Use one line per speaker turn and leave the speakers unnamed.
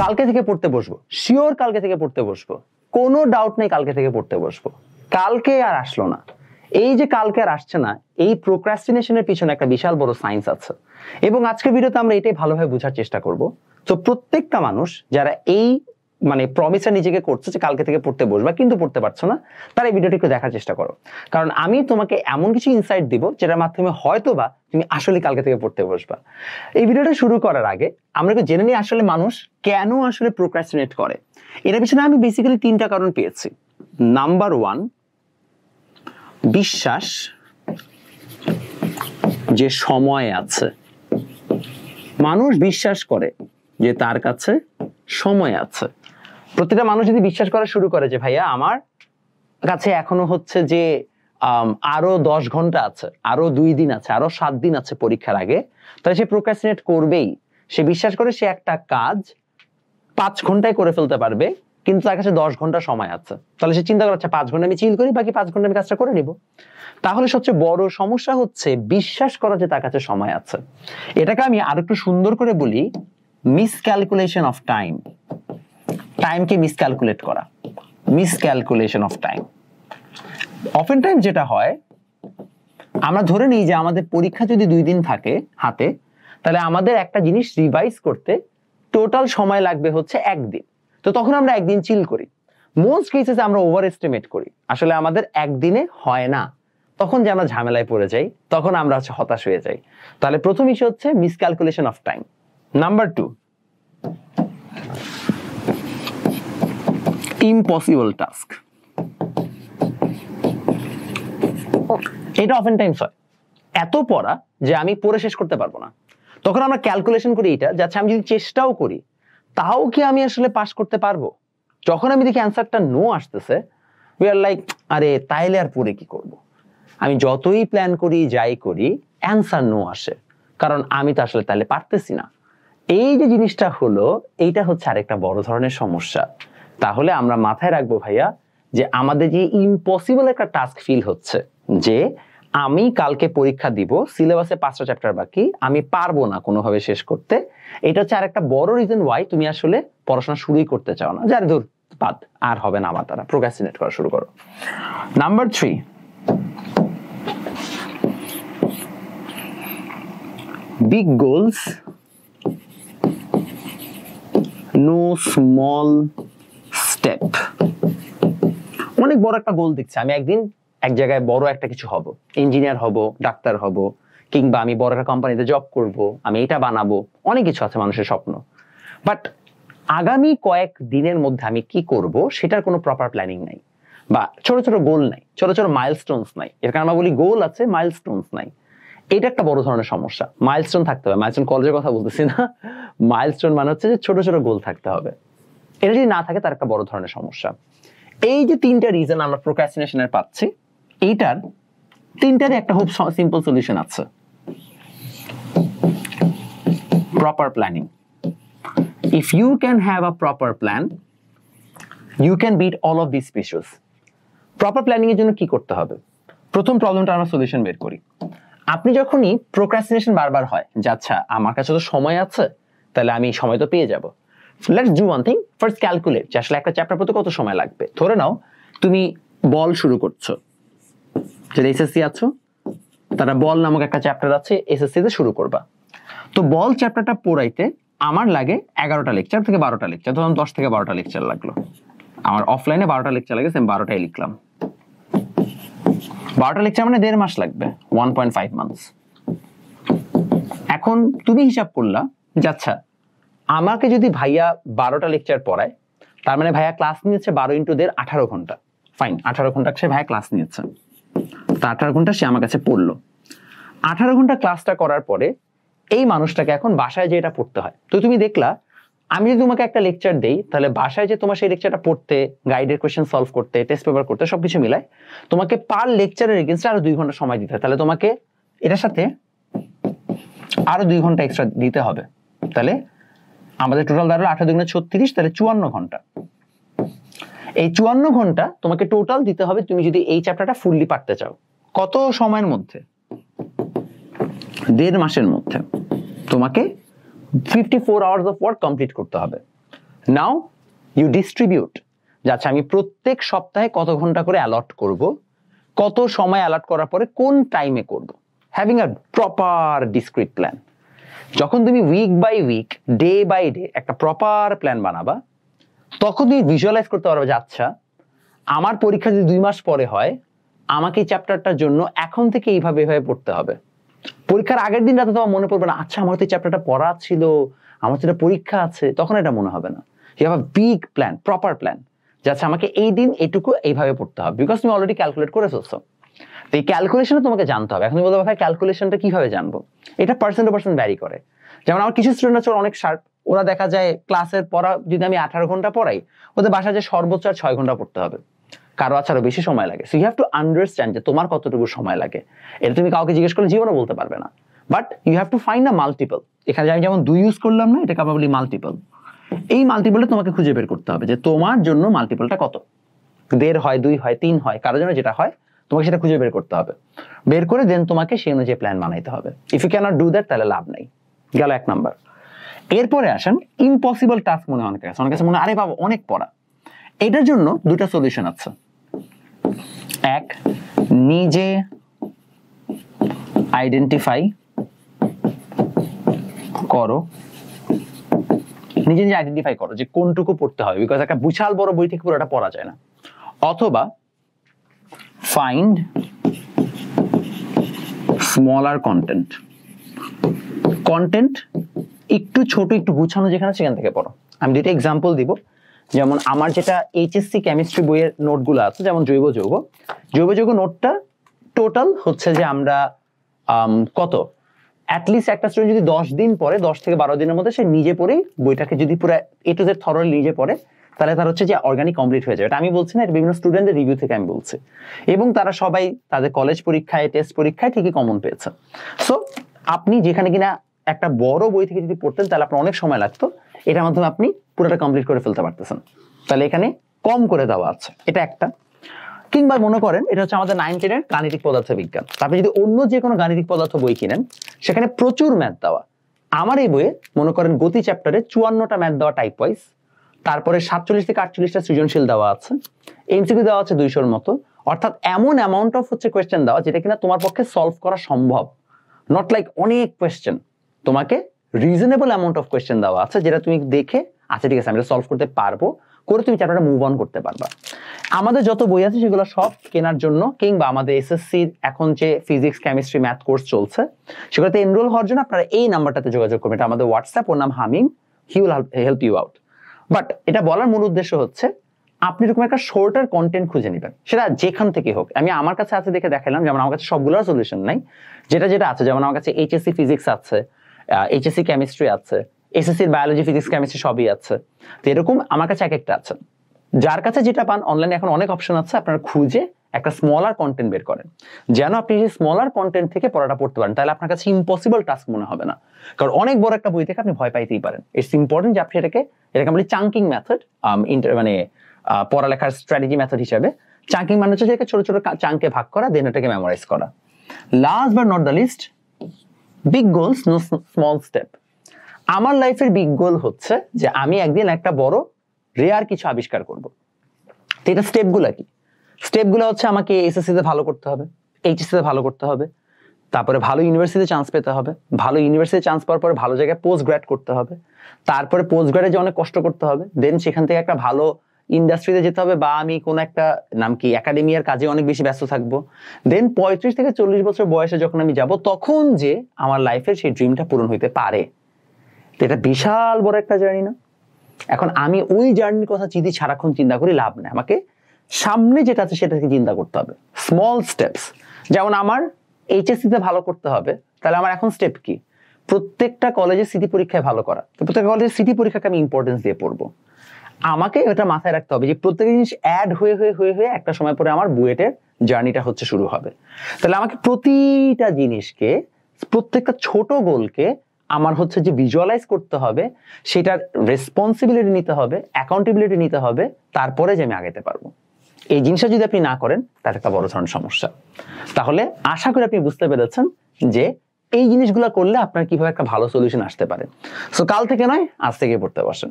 কালকে থেকে পড়তে বসবো, শিওর কালকে থেকে পড়তে বসবো, কোনো ডাউট নেই কালকে থেকে পড়তে বসবো। কালকে আর আসলো না, এই যে কালকে আর আসছে না, এই প্রোক্রাস্টিনেশনের পিছনে একটা বিশাল বড় সায়েন্স আছে এবং আজকের ভিডিওতে আমরা এটাই ভালোভাবে বোঝার চেষ্টা করব। তো প্রত্যেকটা মানুষ যারা এই প্রমিসটা নিজেকে করছে যে কালকে থেকে পড়তে বসবা কিন্তু পড়তে পারছো না, তারা এই ভিডিওটি একটু দেখার চেষ্টা করো, কারণ আমি তোমাকে এমন কিছু ইনসাইট দিব যেটার মাধ্যমে হয়তোবা তুমি আসলে কালকে থেকে পড়তে বসবা। এই ভিডিওটা শুরু করার আগে আমরা একটু জেনে নিই আসলে মানুষ কেন আসলে প্রোক্রাস্টিনেট করে। এর পিছনে আমি বেসিক্যালি তিনটা কারণ পেয়েছি। নাম্বার 1, বিশ্বাস যে সময় আছে। মানুষ বিশ্বাস করে যে তার কাছে সময় আছে। প্রতিটা মানুষ যদি বিশ্বাস করা শুরু করে যে ভাইয়া আমার কাছে এখনো হচ্ছে যে আরো 10 ঘন্টা আছে, আরো 2 দিন আছে, আরো 7 দিন আছে পরীক্ষার আগে, তাহলে সে প্রোক্রাস্টিনেট করবেই। সে বিশ্বাস করে সে একটা কাজ 5 ঘন্টায় করে ফেলতে পারবে, কিন্তু তার কাছে 10 ঘন্টা সময় আছে। তাহলে সে চিন্তা করছে 5 ঘন্টা আমি চিল করি, বাকি 5 ঘন্টা আমি কাজটা করে নিব। তাহলে সবচেয়ে বড় সমস্যা হচ্ছে বিশ্বাস করা যে তার কাছে সময় আছে। এটাকে আমি আর একটু সুন্দর করে বলি, মিসক্যালকুলেশন অফ টাইম। টাইমকে মিসক্যালকুলেট করা, miscalculation of time. Often time যেটা হয়, আমরা ধরে নিই যে আমাদের পরীক্ষা যদি 2 দিন থাকে হাতে, তাহলে আমাদের একটা জিনিস রিভাইজ করতে টোটাল সময় লাগবে হচ্ছে 1 দিন। তো তখন আমরা 1 দিন চিল করি। মোস্ট কেসেসে আমরা ওভার এস্টিমেট করি, আসলে আমাদের 1 দিনে হয় না, তখন যে আমরা ঝামেলায় পড়ে যাই, তখন আমরা হচ্ছে হতাশ হয়ে যাই। তাহলে প্রথম ইস্যু হচ্ছে miscalculation of time. Number 2, impossible task. এটা অফেন টাইমস হয়, এত পড়া যে আমি পড়ে শেষ করতে পারবো না। তখন আমরা ক্যালকুলেশন করি এটা যাচ্ছে আমি যদি চেষ্টাও করি তাও কি আমি আসলে পাস করতে পারবো। যখন আমি দেখি অ্যান্সারটা নো আসতেছে, উই আর লাইক আরে তাইলে আর পড়ে কি করব। আমি যতই প্ল্যান করি যাই করি, অ্যান্সার নো আসে, কারণ আমি তো আসলে তাহলে পারতেছি না। এই যে জিনিসটা হলো, এইটা হচ্ছে আরেকটা বড় ধরনের সমস্যা। তাহলে আমরা মাথায় রাখবো ভাইয়া যে আমাদের যে ইম্পসিবল একটা টাস্ক ফিল হচ্ছে, যে আমি কালকে পরীক্ষা দিব, সিলেবাসে 5টা চ্যাপ্টার বাকি, আমি পারবো না কোনোভাবে শেষ করতে, এটা হচ্ছে আরেকটা বড় রিজন ওয়াই তুমি আসলে পড়াশোনা শুরুই করতে চাও না। যার ধর বাদ, আর হবে না আমার দ্বারা, প্রোক্রাস্টিনেট করা শুরু করো। Number 3, big goals, no small step. অনেক বড় একটা গোল দেখছি, আমি একদিন এক জায়গায় বড় একটা কিছু হব, ইঞ্জিনিয়ার হব, ডাক্তার হব, কিংবা আমি বড় একটা কোম্পানিতে জব করব, আমি এটা বানাবো, অনেক কিছু আছে মানুষের স্বপ্ন। বাট আগামী কয়েক দিনের মধ্যে আমি কি করব সেটার কোনো প্রপার প্ল্যানিং নাই, বা ছোট ছোট গোল নাই, ছোট ছোট মাইলস্টোনস নাই। এর কারণে আমরা বলি গোল আছে, মাইলস্টোনস নাই। এটা একটা বড় ধরনের সমস্যা। মাইলস্টোন থাকতে হবে, মাইলস্টোন কলেজের কথা বলতেছি না, মাইলস্টোন মানে হচ্ছে যে ছোট ছোট গোল থাকতে হবে। এটা যদি না থাকে তার একটা বড় ধরনের সমস্যা। এই যে 3টা রিজন আমরা প্রোক্রাস্টিনেশনের পাচ্ছি, এইটার 3টারই একটা খুব সিম্পল সলিউশন আছে, proper planning. If you can have a proper plan, you can beat all of this issues. Proper planning এর জন্য কি করতে হবে? প্রথম প্রবলেমটা আমরা সলিউশন বের করি। আপনি যখনই প্রোক্রাস্টিনেশন বারবার হয় যে আচ্ছা আমার কাছে তো সময় আছে, তাহলে আমি সময় তো পেয়ে যাব, let's do one thing, first calculate যে আসলে একটা চ্যাপ্টার পড়তে কত সময় লাগবে। ধরে নাও তুমি বল শুরু করছো, যারা এসএসসি আছো তারা বল নামক একটা চ্যাপ্টার আছে, এসএসসি তে শুরু করবা। তো বল চ্যাপ্টারটা পড়াইতে আমার লাগে 11টা লেকচার থেকে 12টা লেকচার, তখন 10 থেকে 12টা লেকচার লাগলো। আমার অফলাইনে 12টা লেকচার লাগে, আমি 12টাই লিখলাম। 12টা লেকচার মানে 1.5 মাস লাগবে, 1.5 মান্থস। এখন তুমি হিসাব করলা যে আচ্ছা আমাকে যদি ভাইয়া 12টা লেকচার পড়ায়, তার মানে ভাইয়া ক্লাস নিয়েছে 12 × 1.5 18 ঘন্টা। ফাইন, 18 ঘন্টা সে ভাইয়া ক্লাস নিয়েছে, তা 18 ঘন্টা সে আমার কাছে পড়লো। 18 ঘন্টা ক্লাসটা করার পরে এই মানুষটাকে এখন বাসায় যে এটা পড়তে হয়। তো তুমি দেখলা আমি যদি তোমাকে একটা লেকচার দেই, তাহলে বাসায় যে তোমার সেই লেকচারটা পড়তে, গাইডের কোয়েশ্চেন সলভ করতে, টেস্ট পেপার করতে, সবকিছু মিলায় তোমাকে পার লেকচারের এগেইনস্টে আরো 2 ঘন্টা সময় দিতে হয়। তাহলে তোমাকে এটার সাথে আরো 2 ঘন্টা এক্সট্রা দিতে হবে। তাহলে আমাদের টোটাল দাঁড়ালো 18 × 2 = 36, তাহলে 54 ঘন্টা। এই 54 ঘন্টা তোমাকে টোটাল দিতে হবে তুমি যদি এই চ্যাপ্টারটা ফুললি পারতে চাও। কত সময়ের মধ্যে? 1.5 মাসের মধ্যে তোমাকে 54 আওয়ার্স অফ ওয়ার্ক কমপ্লিট করতে হবে। নাও ইউ ডিস্ট্রিবিউট, যে আচ্ছা আমি প্রত্যেক সপ্তাহে কত ঘন্টা করে অ্যালট করব, কত সময় অ্যালট করার পরে কোন টাইমে করব, having a proper discrete plan. যখন তুমি week by week, day by day একটা প্রপার প্ল্যান বানাবা, তখন তুমি ভিজুয়ালাইজ করতে পারবে যে আচ্ছা আমার পরীক্ষা যদি 2 মাস পরে হয়, আমাকে এই চ্যাপ্টারটার জন্য এখন থেকে এইভাবে এভাবে পড়তে হবে। পরীক্ষার আগের দিন রাতে তোমার মনে পড়বে না, আচ্ছা আমার তো এই চ্যাপ্টারটা পড়া ছিল, আমার তো এটা পরীক্ষা আছে, তখন এটা মনে হবে না। You have a big plan, proper plan, যে আচ্ছা আমাকে এই দিন এইটুকু এইভাবে পড়তে হবে, বিকজ তুমি অলরেডি ক্যালকুলেট করে ফেলছো। তো এই ক্যালকুলেশনে তোমাকে জানতে হবে। এখন তুমি বলতে ভাই ক্যালকুলেশনটা কিভাবে জানবো? এটা পার্সেন্ট টু পার্সেন্ট ভ্যারি করে। যেমন আমার কিছু স্টুডেন্ট আছে অনেক শার্প, ওরা দেখা যায় ক্লাসের পড়া যদি আমি 18 ঘন্টা পড়াই, ওদের বাসায় যে সর্বোচ্চ 6 ঘন্টা পড়তে হবে, কারো আছে আরো বেশি সময় লাগে। So you have to understand যে তোমার কতটুকু সময় লাগে। এটা তুমি কাউকে জিজ্ঞেস করলে জীবনে বলতে পারবে না, but you have to find a multiple. এখানে আমি যেমন 2 ইউজ করলাম না, এটা কাপাবলি মাল্টিপল। এই মাল্টিপলটা তোমাকে খুঁজে বের করতে হবে যে তোমার জন্য মাল্টিপলটা কত, 1.5 হয়, 2 হয়, 3 হয়, কারোর জন্য যেটা হয় তোমাকে সেটা খুঁজে বের করতে হবে। বের করে দেন তোমাকে সেই অনুযায়ী প্ল্যান বানাইতে হবে। If you cannot do that, তাহলে লাভ নাই। গেল 1 নাম্বার। এরপরে আসেন ইম্পসিবল টাস্ক মনে হয় অনেকের কাছে। অনেকের কাছে মনে হয় আরে বাবা অনেক পড়া। এটার জন্য 2টা সলিউশন আছে। এক, নিজে আইডেন্টিফাই করো, নিজে নিজে আইডেন্টিফাই করো যে কোনটুকু পড়তে হবে, বিকজ একটা বিশাল বড় বই থেকে পুরোটা পড়া যায় না। অথবা ফাইন্ড স্মলার কন্টেন্ট, কন্টেন্ট একটু ছোট একটু গুছানো যেখানে সেখান থেকে পড়ো। আমি 2টা এক্সাম্পল দিব। যেমন আমার যেটা এইচএসসি কেমিস্ট্রি বইয়ের নোটগুলো আছে, যেমন জৈব যৌগ নোটটা টোটাল হচ্ছে যে আমরা কত অ্যাটলিস্ট একটা স্টুডেন্ট যদি 10 দিন পরে, 10 থেকে 12 দিনের মধ্যে সে নিজে পড়ে বইটাকে যদি পুরো এ টু জেড থরলি নিজে পড়ে, তাহলে তার হচ্ছে যে অর্গানিক কমপ্লিট হয়ে যাবে। এটা আমি বলছি না, এটা বিভিন্ন স্টুডেন্টদের রিভিউ থেকে আমি বলছি। এবং তারা সবাই তাদের কলেজ পরীক্ষায়, টেস্ট পরীক্ষায় ঠিকই কমন পেয়েছে। সো আপনি যেখানে কিনা একটা বড় বই থেকে যদি পড়তেন তাহলে আপনার অনেক সময় লাগতো, এটার মাধ্যমে আপনি পুরোটা কমপ্লিট করে ফেলতে পারতেছেন। তাহলে এখানে কম করে দেওয়া আছে, এটা একটা। কিংবা মনে করেন এটা হচ্ছে আমাদের 9, 10 এর গাণিতিক পদার্থ বিজ্ঞান। আপনি যদি অন্য যে কোনো গাণিতিক পদার্থ বই কিনেন, সেখানে প্রচুর ম্যাথ দেওয়া। আমার এই বইয়ে মনে করেন গতি চ্যাপ্টারে 54টা ম্যাথ দেওয়া টাইপ ওয়াইজ, তারপরে 47 থেকে 48টা সৃজনশীল দেওয়া আছে, এমসিকিউ দেওয়া আছে 200-র মতো। অর্থাৎ এমন অ্যামাউন্ট অফ হচ্ছে কোয়েশ্চেন দেওয়া যেটা কিনা তোমার পক্ষে সলভ করা সম্ভব। নট লাইক অনেক কোয়েশ্চেন, তোমাকে রিজনেবল অ্যামাউন্ট অফ কোয়েশ্চেন দেওয়া আছে যেটা তুমি দেখে আচ্ছা ঠিক আছে আমি সলভ করতে পারবো করে তুমি চ্যাপ্টারটা মুভ অন করতে পারবা। আমাদের যত বই আছে সেগুলো সব কেনার জন্য, কিংবা আমাদের এসএসসির এখন যে ফিজিক্স কেমিস্ট্রি ম্যাথ কোর্স চলছে সেগুলোতে এনরোল হওয়ার জন্য আপনারা এই নাম্বারটাতে যোগাযোগ করবেন। এটা আমাদের হোয়াটসঅ্যাপ, ওর নাম Hamim, he will help you out. But এটা বলার মূল উদ্দেশ্য হচ্ছে আপনি এরকম একটা শর্টার কন্টেন্ট খুঁজে নেবেন, সেটা যেখান থেকে হোক। আমি আমার কাছে আছে দেখে দেখালাম, যেমন আমার কাছে সবগুলোর সলিউশন নাই, যেটা যেটা আছে। যেমন আমার কাছে এইচএসসি ফিজিক্স আছে, এইচএসসি কেমিস্ট্রি আছে, এসএসসির বায়োলজি ফিজিক্স কেমিস্ট্রি সবই আছে। তো এরকম আমার কাছে এক একটা আছে। যার কাছে যেটা পান, অনলাইনে এখন অনেক অপশন আছে, আপনারা খুঁজে একটা স্মলার কন্টেন্ট বের করেন, যেন আপনি যে স্মলার কন্টেন্ট থেকে পড়াটা পড়তে পারেন। তাহলে আপনার কাছে ইম্পসিবল টাস্ক মনে হবে না, কারণ অনেক বড় একটা বই থেকে আপনি ভয় পাইতেই পারেন। ইটস ইম্পর্টেন্ট যে আপনি এটাকে বলি চাঙ্কিং মেথড, মানে পড়ালেখার স্ট্র্যাটেজি মেথড হিসেবে। চাঙ্কিং মানে হচ্ছে ছোট ছোট চাঙ্কে ভাগ করা, দেন এটাকে মেমোরাইজ করা। Last but not the least, big goals no small step. আমার লাইফের বিগ গোল হচ্ছে যে আমি একদিন একটা বড় রেয়ার কিছু আবিষ্কার করব। তো এটা স্টেপগুলো কি? স্টেপগুলো হচ্ছে আমাকে এসএসসি তে ভালো করতে হবে, এইচএসসি তে ভালো করতে হবে, তারপরে ভালো ইউনিভার্সিটিতে চান্স পেতে হবে, ভালো ইউনিভার্সিটি চান্স পাওয়ার পরে ভালো জায়গায় পোস্ট গ্র্যাড করতে হবে, তারপরে পোস্ট গ্র্যাডে যে অনেক কষ্ট করতে হবে, দেন সেখান থেকে একটা ভালো ইন্ডাস্ট্রিতে যেতে হবে, বা আমি কোন একটা নাম কি একাডেমিয়ার কাজে অনেক বেশি ব্যস্ত থাকবো। দেন 35 থেকে 40 বছর বয়সে যখন আমি যাব, তখন যে আমার লাইফের সেই ড্রিমটা পূরণ হইতে পারে। এটা বিশাল বড় একটা জার্নি না? এখন আমি ওই জার্নির কথা যদি সারাক্ষণ চিন্তা করি লাভ নেই, আমাকে সামনে যেটা আছে সেটাকে চিন্তা করতে হবে, স্মল স্টেপস। যেমন আমার এইচএসসি তে ভালো করতে হবে, তাহলে আমার এখন স্টেপ কি? প্রত্যেকটা কলেজে সিটি পরীক্ষায় ভালো করা। তো প্রত্যেকটা কলেজের সিটি পরীক্ষাকে আমি ইম্পর্টেন্স দিয়ে পড়বো। আমাকে এটা মাথায় রাখতে হবে যে প্রত্যেকটা জিনিস অ্যাড হয়ে হয়ে হয়ে হয়ে একটা সময় পরে আমার বুয়েটের জার্নিটা হচ্ছে শুরু হবে। তাহলে আমাকে প্রতিটা জিনিসকে, প্রত্যেকটা ছোট গোলকে আমার হচ্ছে যে ভিজুয়ালাইজ করতে হবে, সেটার রেসপন্সিবিলিটি নিতে হবে, অ্যাকাউন্টেবিলিটি নিতে হবে, তারপরে যে আমি আগাতে পারবো। এই জিনিসটা যদি আপনি না করেন তার একটা বড় ধরনের সমস্যা। তাহলে আশা করি আপনি বুঝতে পেরেছেন যে এই জিনিসগুলো করলে আপনার কিভাবে একটা ভালো সলিউশন আসতে পারে। সো কাল থেকে নয়, আজ থেকে পড়তে বসেন।